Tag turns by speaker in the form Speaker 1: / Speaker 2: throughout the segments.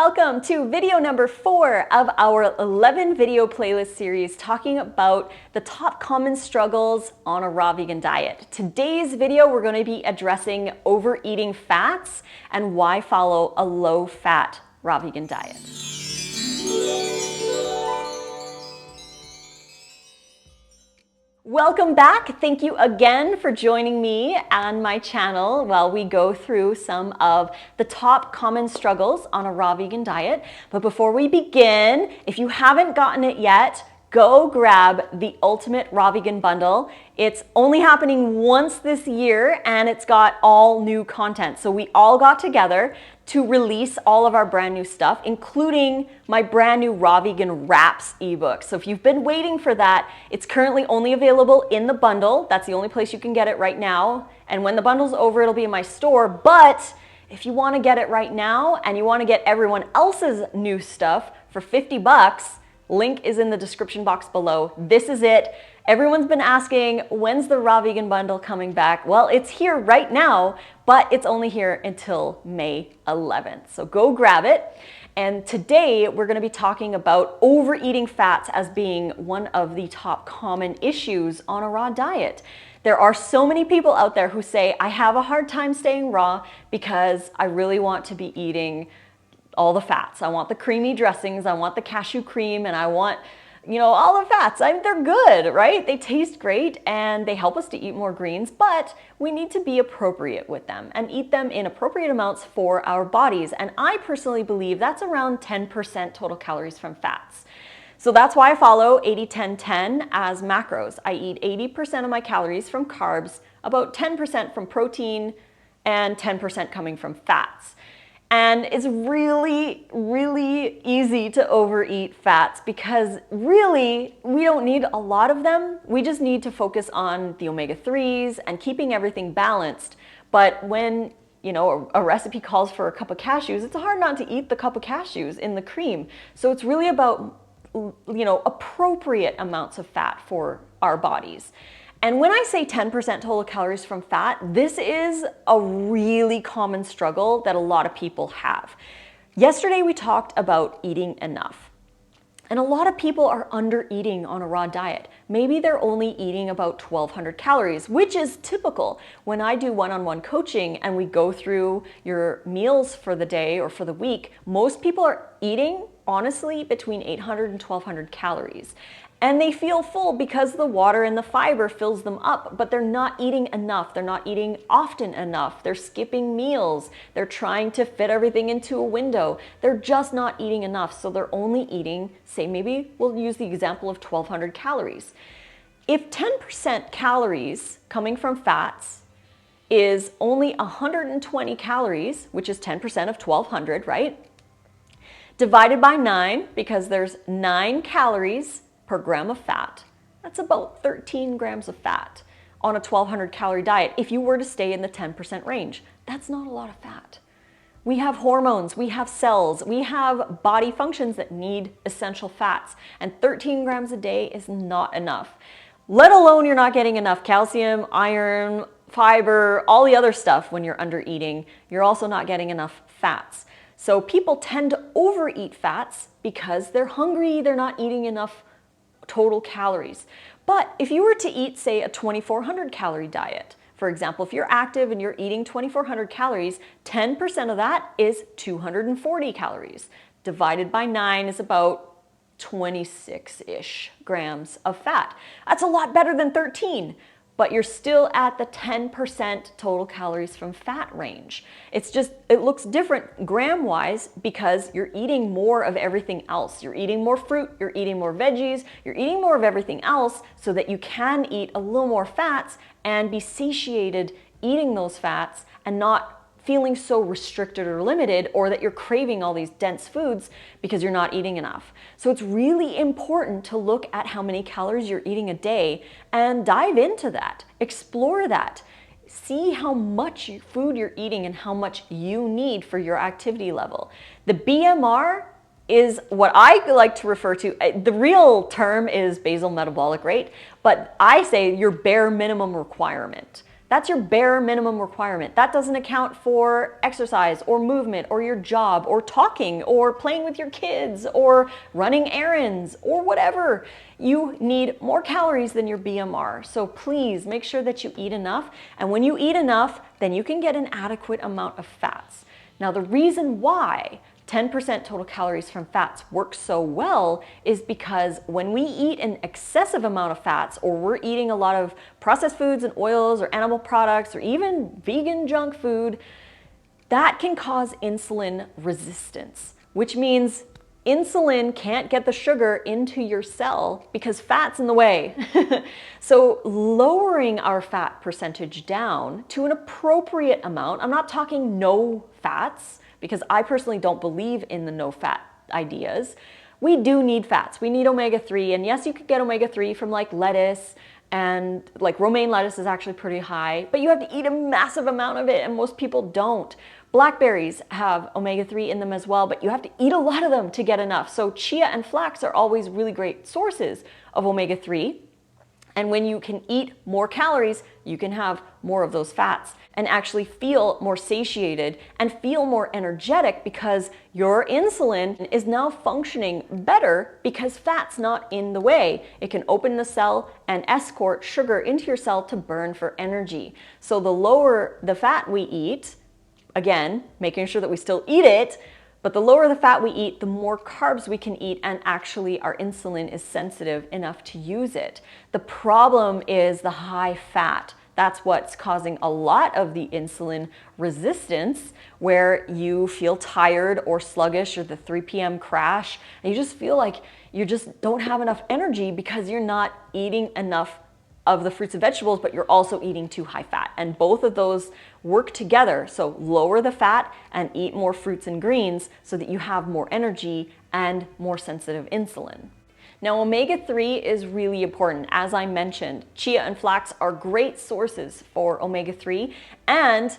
Speaker 1: welcome to video number 4 of our 11 video playlist series talking about the top common struggles on a raw vegan diet. Today's video, we're going to be addressing overeating fats and why follow a low-fat raw vegan diet. Welcome back. Thank you again for joining me on my channel while we go through some of the top common struggles on a raw vegan diet. But before we begin, if you haven't gotten it yet, go grab the Ultimate Raw Vegan Bundle. It's only happening once this year and it's got all new content. So we all got together to release all of our brand new stuff, including my brand new Raw Vegan Wraps ebook. So if you've been waiting for that, it's currently only available in the bundle. That's the only place you can get it right now. And when the bundle's over, it'll be in my store. But if you want to get it right now and you want to get everyone else's new stuff for 50 bucks, link is in the description box below. This is it. Everyone's been asking, when's the Raw Vegan Bundle coming back? Well, it's here right now, but it's only here until May 11th. So go grab it. And today we're going to be talking about overeating fats as being one of the top common issues on a raw diet. There are so many people out there who say, I have a hard time staying raw because I really want to be eating all the fats. I want the creamy dressings, I want the cashew cream, and I want, all the fats. They're good, right? They taste great and they help us to eat more greens, but we need to be appropriate with them and eat them in appropriate amounts for our bodies. And I personally believe that's around 10% total calories from fats. So that's why I follow 80-10-10 as macros. I eat 80% of my calories from carbs, about 10% from protein, and 10% coming from fats. And it's really, really easy to overeat fats because really we don't need a lot of them. We just need to focus on the omega-3s and keeping everything balanced. But when a recipe calls for a cup of cashews, it's hard not to eat the cup of cashews in the cream. So it's really about appropriate amounts of fat for our bodies. And when I say 10% total calories from fat, this is a really common struggle that a lot of people have. Yesterday we talked about eating enough. And a lot of people are under eating on a raw diet. Maybe they're only eating about 1,200 calories, which is typical. When I do one-on-one coaching and we go through your meals for the day or for the week, most people are eating, honestly, between 800 and 1,200 calories. And they feel full because the water and the fiber fills them up, but they're not eating enough. They're not eating often enough. They're skipping meals. They're trying to fit everything into a window. They're just not eating enough. So they're only eating, say maybe we'll use the example of 1,200 calories. If 10% calories coming from fats is only 120 calories, which is 10% of 1,200, right? Divided by 9, because there's 9 calories per gram of fat. That's about 13 grams of fat on a 1,200 calorie diet if you were to stay in the 10% range. That's not a lot of fat. We have hormones, we have cells, we have body functions that need essential fats, and 13 grams a day is not enough. Let alone you're not getting enough calcium, iron, fiber, all the other stuff when you're under eating. You're also not getting enough fats. So people tend to overeat fats because they're hungry, they're not eating enough total calories. But if you were to eat, say, a 2,400 calorie diet, for example, if you're active and you're eating 2,400 calories, 10% of that is 240 calories. Divided by 9 is about 26-ish grams of fat. That's a lot better than 13, but you're still at the 10% total calories from fat range. It looks different gram-wise because you're eating more of everything else. You're eating more fruit, you're eating more veggies, you're eating more of everything else so that you can eat a little more fats and be satiated eating those fats and not feeling so restricted or limited, or that you're craving all these dense foods because you're not eating enough. So it's really important to look at how many calories you're eating a day and dive into that, explore that, see how much food you're eating and how much you need for your activity level. The BMR is what I like to refer to. The real term is basal metabolic rate, but I say your bare minimum requirement. That's your bare minimum requirement. That doesn't account for exercise or movement or your job or talking or playing with your kids or running errands or whatever. You need more calories than your BMR. So please make sure that you eat enough. And when you eat enough, then you can get an adequate amount of fats. Now, the reason why 10% total calories from fats works so well is because when we eat an excessive amount of fats, or we're eating a lot of processed foods and oils or animal products or even vegan junk food, that can cause insulin resistance, which means insulin can't get the sugar into your cell because fat's in the way. So lowering our fat percentage down to an appropriate amount, I'm not talking no fats, because I personally don't believe in the no fat ideas. We do need fats. We need omega-3, and yes, you could get omega-3 from like lettuce, and like romaine lettuce is actually pretty high, but you have to eat a massive amount of it, and most people don't. Blackberries have omega-3 in them as well, but you have to eat a lot of them to get enough. So chia and flax are always really great sources of omega-3. And when you can eat more calories, you can have more of those fats and actually feel more satiated and feel more energetic because your insulin is now functioning better because fat's not in the way. It can open the cell and escort sugar into your cell to burn for energy. So the lower the fat we eat, again, making sure that we still eat it, but the lower the fat we eat, the more carbs we can eat, and actually our insulin is sensitive enough to use it. The problem is the high fat. That's what's causing a lot of the insulin resistance, where you feel tired or sluggish, or the 3 p.m. crash, and you just feel like you just don't have enough energy because you're not eating enough of the fruits and vegetables, but you're also eating too high fat. And both of those work together. So lower the fat and eat more fruits and greens so that you have more energy and more sensitive insulin. Now, omega-3 is really important. As I mentioned, chia and flax are great sources for omega-3. And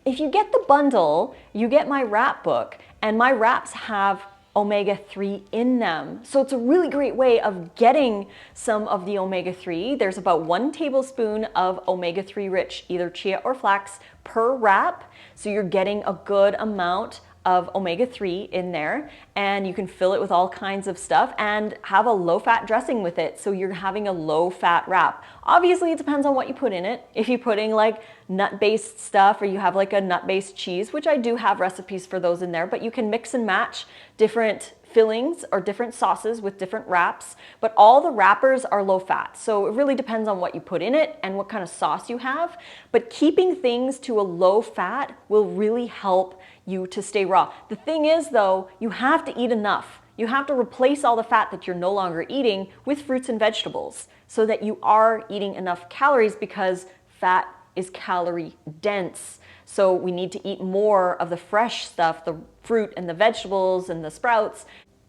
Speaker 1: if you get the bundle, you get my wrap book, and my wraps have omega-3 in them. So it's a really great way of getting some of the omega-3. There's about 1 tablespoon of omega-3 rich, either chia or flax, per wrap. So you're getting a good amount of omega-3 in there, and you can fill it with all kinds of stuff and have a low-fat dressing with it. So you're having a low-fat wrap. Obviously, it depends on what you put in it. If you're putting like nut-based stuff, or you have like a nut-based cheese, which I do have recipes for those in there, but you can mix and match different fillings or different sauces with different wraps, but all the wrappers are low fat. So it really depends on what you put in it and what kind of sauce you have, but keeping things to a low fat will really help you to stay raw. The thing is though, you have to eat enough. You have to replace all the fat that you're no longer eating with fruits and vegetables so that you are eating enough calories, because fat is calorie dense. So we need to eat more of the fresh stuff, the fruit and the vegetables and the sprouts,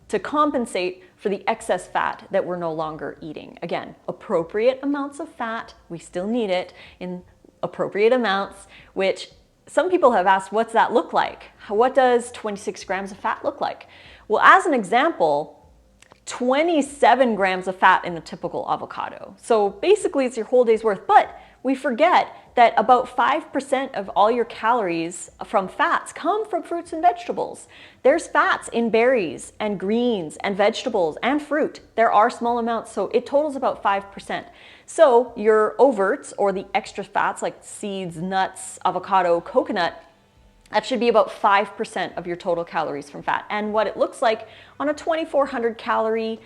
Speaker 1: to compensate for the excess fat that we're no longer eating. Again, appropriate amounts of fat, we still need it in appropriate amounts, which some people have asked, what's that look like? What does 26 grams of fat look like? Well, as an example, 27 grams of fat in a typical avocado. So basically it's your whole day's worth, but we forget that about 5% of all your calories from fats come from fruits and vegetables. There's fats in berries and greens and vegetables and fruit. There are small amounts, so it totals about 5%. So your overts, or the extra fats like seeds, nuts, avocado, coconut, that should be about 5% of your total calories from fat. And what it looks like on a 2,400 calorie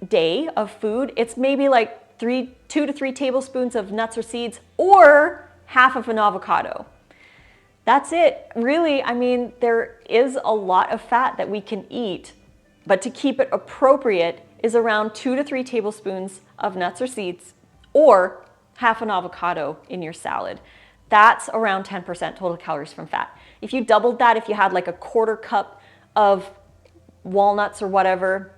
Speaker 1: day of food, it's maybe like 2 to 3 tablespoons of nuts or seeds, or half of an avocado. That's it. Really, I mean, there is a lot of fat that we can eat, but to keep it appropriate is around 2 to 3 tablespoons of nuts or seeds, or half an avocado in your salad. That's around 10% total calories from fat. If you doubled that, if you had like a 1/4 cup of walnuts or whatever,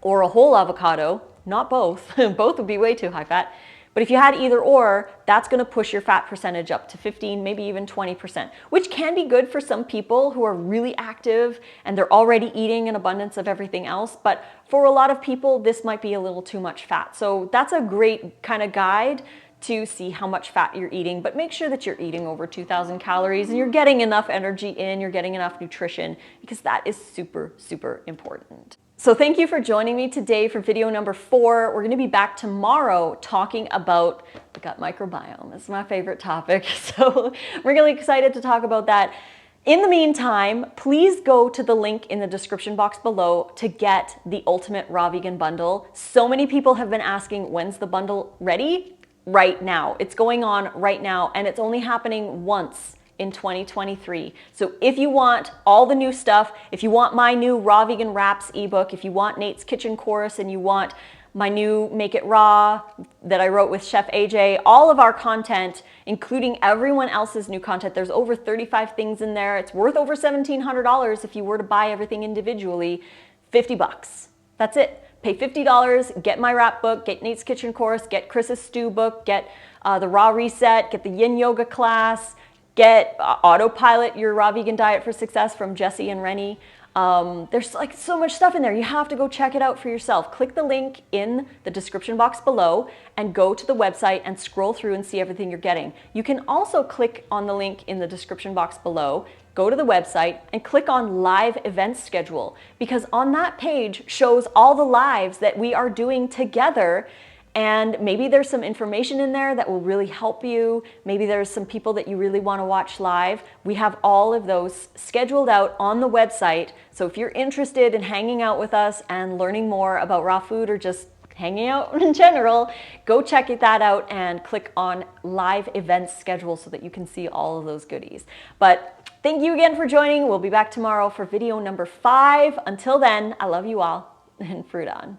Speaker 1: or a whole avocado, not both, both would be way too high fat, but if you had either or, that's gonna push your fat percentage up to 15, maybe even 20%, which can be good for some people who are really active and they're already eating an abundance of everything else. But for a lot of people, this might be a little too much fat. So that's a great kind of guide to see how much fat you're eating, but make sure that you're eating over 2,000 calories and you're getting enough energy in, you're getting enough nutrition, because that is super, super important. So thank you for joining me today for video number 4. We're going to be back tomorrow talking about the gut microbiome. It's my favorite topic, so we're really excited to talk about that. In the meantime, please go to the link in the description box below to get the Ultimate Raw Vegan Bundle. So many people have been asking, when's the bundle ready? Right now. It's going on right now, and it's only happening once in 2023. So if you want all the new stuff, if you want my new Raw Vegan Wraps ebook, if you want Nate's Kitchen course, and you want my new Make It Raw that I wrote with Chef AJ, all of our content, including everyone else's new content, there's over 35 things in there. It's worth over $1,700 if you were to buy everything individually. 50 bucks. That's it. Pay $50, get my wrap book, get Nate's Kitchen course, get Chris's stew book, get the Raw Reset, get the Yin Yoga class, get Autopilot Your Raw Vegan Diet for Success from Jesse and Rennie. There's like so much stuff in there. You have to go check it out for yourself. Click the link in the description box below and go to the website and scroll through and see everything you're getting. You can also click on the link in the description box below, go to the website and click on live event schedule, because on that page shows all the lives that we are doing together. And maybe there's some information in there that will really help you. Maybe there's some people that you really want to watch live. We have all of those scheduled out on the website. So if you're interested in hanging out with us and learning more about raw food or just hanging out in general, go check that out and click on live events schedule so that you can see all of those goodies. But thank you again for joining. We'll be back tomorrow for video number 5. Until then, I love you all, and fruit on.